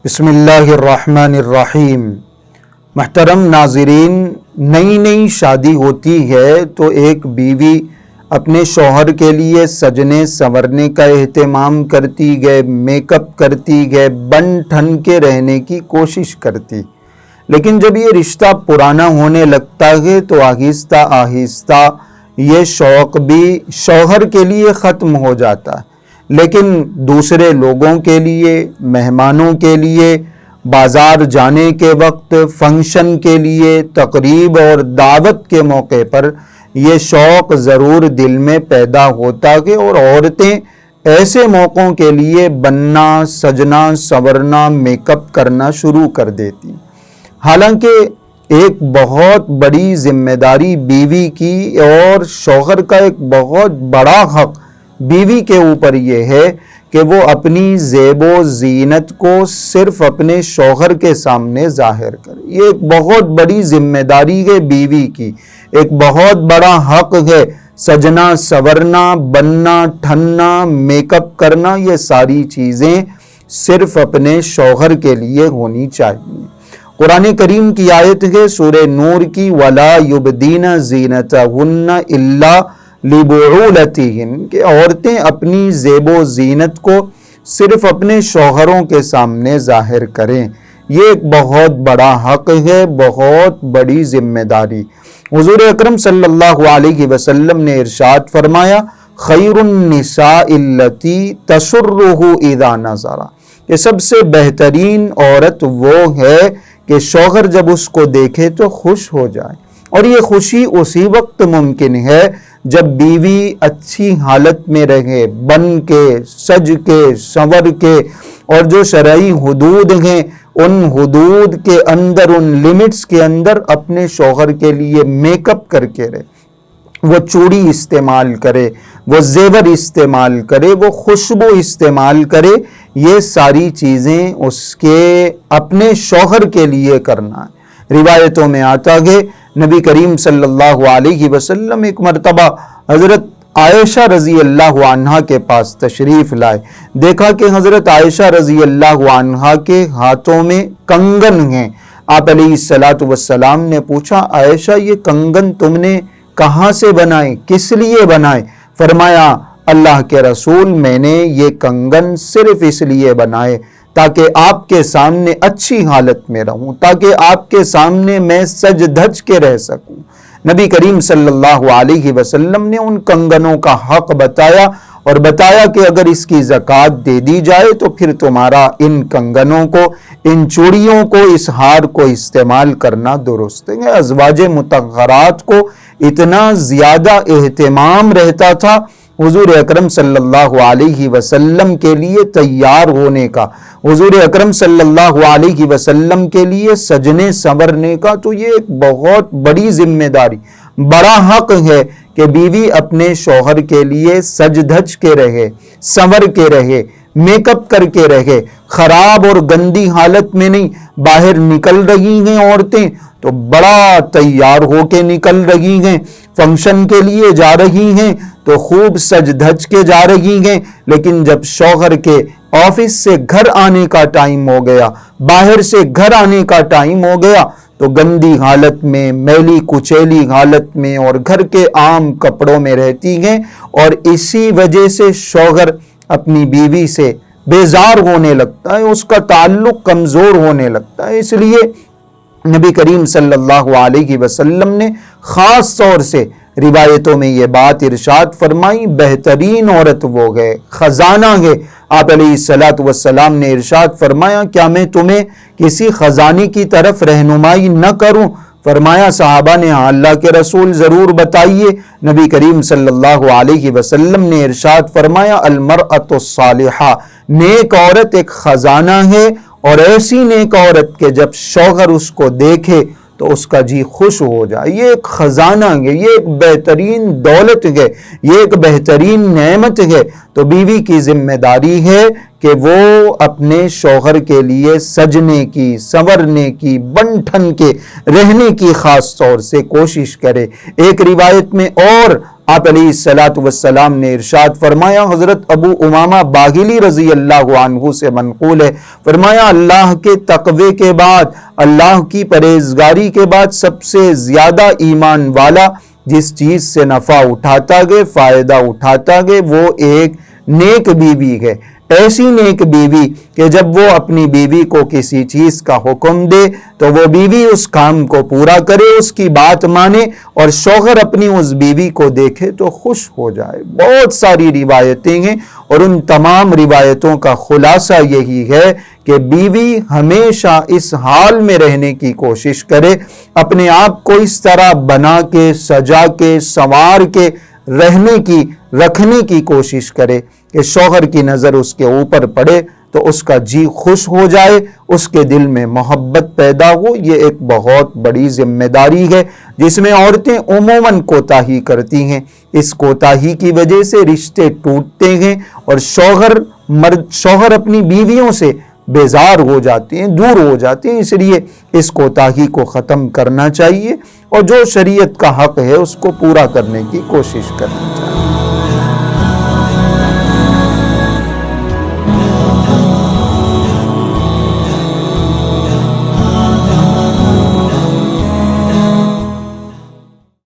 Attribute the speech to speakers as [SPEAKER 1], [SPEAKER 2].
[SPEAKER 1] بسم اللہ الرحمن الرحیم۔ محترم ناظرین، نئی نئی شادی ہوتی ہے تو ایک بیوی اپنے شوہر کے لیے سجنے سنورنے کا اہتمام کرتی گئے، میک اپ کرتی گئے، بن ٹھن کے رہنے کی کوشش کرتی، لیکن جب یہ رشتہ پرانا ہونے لگتا ہے تو آہستہ آہستہ یہ شوق بھی شوہر کے لیے ختم ہو جاتا ہے، لیکن دوسرے لوگوں کے لیے، مہمانوں کے لیے، بازار جانے کے وقت، فنکشن کے لیے، تقریب اور دعوت کے موقع پر یہ شوق ضرور دل میں پیدا ہوتا ہے اور عورتیں ایسے موقعوں کے لیے بننا، سجنا، سنورنا، میک اپ کرنا شروع کر دیتی۔ حالانکہ ایک بہت بڑی ذمہ داری بیوی کی اور شوہر کا ایک بہت بڑا حق بیوی کے اوپر یہ ہے کہ وہ اپنی زیب و زینت کو صرف اپنے شوہر کے سامنے ظاہر کرے۔ یہ ایک بہت بڑی ذمہ داری ہے بیوی کی، ایک بہت بڑا حق ہے۔ سجنا سورنا، بننا ٹھننا، میک اپ کرنا، یہ ساری چیزیں صرف اپنے شوہر کے لیے ہونی چاہیے۔ قرآن کریم کی آیت ہے سورہ نور کی، وَلَا يُبْدِينَ زِينَتَهُنَّ إِلَّا لِبُعُولَتِهِنَّ، کہ عورتیں اپنی زیب و زینت کو صرف اپنے شوہروں کے سامنے ظاہر کریں۔ یہ ایک بہت بڑا حق ہے، بہت بڑی ذمہ داری۔ حضور اکرم صلی اللہ علیہ وسلم نے ارشاد فرمایا، خیر النساء التی تسرہ اذا نظر، کہ سب سے بہترین عورت وہ ہے کہ شوہر جب اس کو دیکھے تو خوش ہو جائے، اور یہ خوشی اسی وقت ممکن ہے جب بیوی اچھی حالت میں رہے، بن کے، سج کے، سنور کے، اور جو شرعی حدود ہیں ان حدود کے اندر، ان لیمٹس کے اندر اپنے شوہر کے لیے میک اپ کر کے رہے، وہ چوڑی استعمال کرے، وہ زیور استعمال کرے، وہ خوشبو استعمال کرے۔ یہ ساری چیزیں اس کے اپنے شوہر کے لیے کرنا ہے۔ روایتوں میں آتا ہے نبی کریم صلی اللہ علیہ وسلم ایک مرتبہ حضرت عائشہ رضی اللہ عنہا کے پاس تشریف لائے، دیکھا کہ حضرت عائشہ رضی اللہ عنہا کے ہاتھوں میں کنگن ہیں۔ آپ علیہ السلام نے پوچھا، عائشہ یہ کنگن تم نے کہاں سے بنائے، کس لیے بنائے؟ فرمایا، اللہ کے رسول میں نے یہ کنگن صرف اس لیے بنائے تاکہ آپ کے سامنے اچھی حالت میں رہوں، تاکہ آپ کے سامنے میں سج دھج کے رہ سکوں۔ نبی کریم صلی اللہ علیہ وسلم نے ان کنگنوں کا حق بتایا اور بتایا کہ اگر اس کی زکوٰۃ دے دی جائے تو پھر تمہارا ان کنگنوں کو، ان چوڑیوں کو، اس ہار کو استعمال کرنا درست ہے۔ ازواج مطہرات کو اتنا زیادہ اہتمام رہتا تھا حضور اکرم صلی اللہ علیہ وسلم کے لیے تیار ہونے کا، حضور اکرم صلی اللہ علیہ وسلم کے لیے سجنے سنورنے کا، تو یہ ایک بہت بڑی ذمہ داری، بڑا حق ہے کہ بیوی اپنے شوہر کے لیے سج دھج کے رہے، سنور کے رہے، میک اپ کر کے رہے، خراب اور گندی حالت میں نہیں۔ باہر نکل رہی ہیں عورتیں تو بڑا تیار ہو کے نکل رہی ہیں، فنکشن کے لیے جا رہی ہیں تو خوب سج دھج کے جا رہی ہیں، لیکن جب شوہر کے آفس سے گھر آنے کا ٹائم ہو گیا، باہر سے گھر آنے کا ٹائم ہو گیا تو گندی حالت میں، میلی کچیلی حالت میں اور گھر کے عام کپڑوں میں رہتی ہیں، اور اسی وجہ سے شوہر اپنی بیوی سے بیزار ہونے لگتا ہے، اس کا تعلق کمزور ہونے لگتا ہے۔ اس لیے نبی کریم صلی اللہ علیہ وسلم نے خاص طور سے روایتوں میں یہ بات ارشاد فرمائی، بہترین عورت وہ ہے، خزانہ ہے۔ آپ علیہ السلام نے ارشاد فرمایا، کیا میں تمہیں کسی خزانے کی طرف رہنمائی نہ کروں؟ فرمایا صحابہ نے، اللہ کے رسول ضرور بتائیے۔ نبی کریم صلی اللہ علیہ وسلم نے ارشاد فرمایا، المرأۃ الصالحہ، نیک عورت ایک خزانہ ہے، اور ایسی نیک عورت کہ جب شوہر اس کو دیکھے تو اس کا جی خوش ہو جائے۔ یہ ایک خزانہ ہے، یہ ایک بہترین دولت ہے، یہ ایک بہترین نعمت ہے۔ تو بیوی کی ذمہ داری ہے کہ وہ اپنے شوہر کے لیے سجنے کی، سنورنے کی، بن ٹھن کے رہنے کی خاص طور سے کوشش کرے۔ ایک روایت میں اور آپ علیہ السلام نے ارشاد فرمایا، حضرت ابو امامہ باہلی رضی اللہ عنہ سے منقول ہے، فرمایا اللہ کے تقوی کے بعد، اللہ کی پرہیزگاری کے بعد سب سے زیادہ ایمان والا جس چیز سے نفع اٹھاتا گئے، فائدہ اٹھاتا گئے، وہ ایک نیک بیوی ہے۔ ایسی نیک بیوی کہ جب وہ اپنی بیوی کو کسی چیز کا حکم دے تو وہ بیوی اس کام کو پورا کرے، اس کی بات مانے، اور شوہر اپنی اس بیوی کو دیکھے تو خوش ہو جائے۔ بہت ساری روایتیں ہیں اور ان تمام روایتوں کا خلاصہ یہی ہے کہ بیوی ہمیشہ اس حال میں رہنے کی کوشش کرے، اپنے آپ کو اس طرح بنا کے، سجا کے، سنوار کے رکھنے کی کوشش کرے کہ شوہر کی نظر اس کے اوپر پڑے تو اس کا جی خوش ہو جائے، اس کے دل میں محبت پیدا ہو۔ یہ ایک بہت بڑی ذمہ داری ہے جس میں عورتیں عموماً کوتاہی کرتی ہیں۔ اس کوتاہی کی وجہ سے رشتے ٹوٹتے ہیں اور شوہر اپنی بیویوں سے بیزار ہو جاتے ہیں، دور ہو جاتے ہیں۔ اس لیے اس کوتاہی کو ختم کرنا چاہیے اور جو شریعت کا حق ہے اس کو پورا کرنے کی کوشش کرنی چاہیے۔